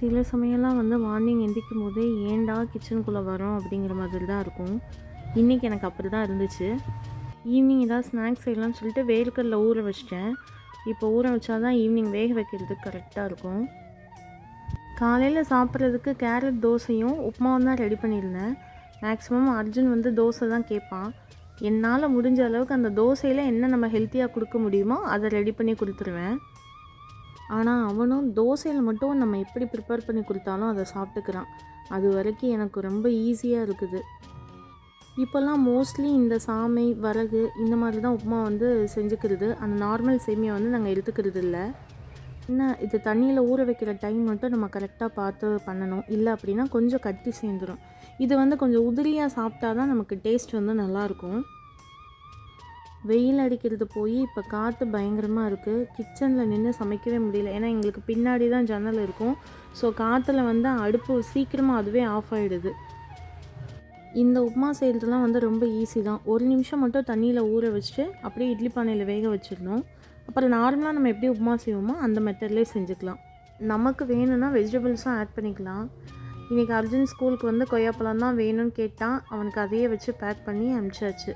சில சமயம்லாம் மார்னிங் எந்திரிக்கும் போதே ஏன்டா கிச்சனுக்குள்ளே வரோம் அப்படிங்கிற மாதிரி தான் இருக்கும். இன்றைக்கி எனக்கு அப்படி தான் இருந்துச்சு. ஈவினிங் ஏதாவது ஸ்நாக்ஸ் செய்யலாம்னு சொல்லிட்டு வேர்க்கடலை ஊற வச்சிட்டேன். இப்போ ஊற வச்சா தான் ஈவினிங் வேக வைக்கிறதுக்கு கரெக்டாக இருக்கும். காலையில் சாப்பிட்றதுக்கு கேரட் தோசையும் உப்புமாவும் தான் ரெடி பண்ணியிருந்தேன். மேக்ஸிமம் அர்ஜுன் தோசை தான் கேட்பான். என்னால் முடிஞ்ச அளவுக்கு அந்த தோசையில் என்ன நம்ம ஹெல்த்தியாக கொடுக்க முடியுமோ அதை ரெடி பண்ணி கொடுத்துருவேன். ஆனால் அவனும் தோசையில் மட்டும் நம்ம எப்படி ப்ரிப்பேர் பண்ணி கொடுத்தாலும் அதை சாப்பிட்டுக்கிறான். அது வரைக்கும் எனக்கு ரொம்ப ஈஸியாக இருக்குது. இப்போல்லாம் மோஸ்ட்லி இந்த சாமை, வரகு இந்த மாதிரி தான் உப்புமா செஞ்சுக்கிறது. அந்த நார்மல் சேமியா நாங்கள் எடுத்துக்கிறது இல்லை. என்ன இது தண்ணியில் ஊற வைக்கிற டைம் மட்டும் நம்ம கரெக்டாக பார்த்து பண்ணணும். இல்லை அப்படின்னா கொஞ்சம் கட்டி சேர்ந்துடும். இது கொஞ்சம் உதிரியாக சாப்பிட்டா தான் நமக்கு டேஸ்ட் நல்லாயிருக்கும். வெயில் அடிக்கிறது போய் இப்போ காற்று பயங்கரமாக இருக்குது. கிச்சனில் நின்று சமைக்கவே முடியல. ஏன்னா எங்களுக்கு பின்னாடி தான் ஜன்னல் இருக்கும். ஸோ காற்றுல அடுப்பு சீக்கிரமாக அதுவே ஆஃப் ஆகிடுது. இந்த உப்புமா செய்கிறதுலாம் ரொம்ப ஈஸி தான். ஒரு நிமிஷம் மட்டும் தண்ணியில் ஊற வச்சுட்டு அப்படியே இட்லி பானையில் வேக வச்சிடணும். அப்புறம் நார்மலாக நம்ம எப்படி உப்புமா செய்வோமோ அந்த மெத்தட்லேயே செஞ்சுக்கலாம். நமக்கு வேணும்னா வெஜிடபிள்ஸும் ஆட் பண்ணிக்கலாம். இன்றைக்கி அர்ஜுன் ஸ்கூலுக்கு கொய்யாப்பழம் தான் வேணும்னு கேட்டான். அவனுக்கு அதையே வச்சு பேக் பண்ணி அனுப்பிச்சாச்சு.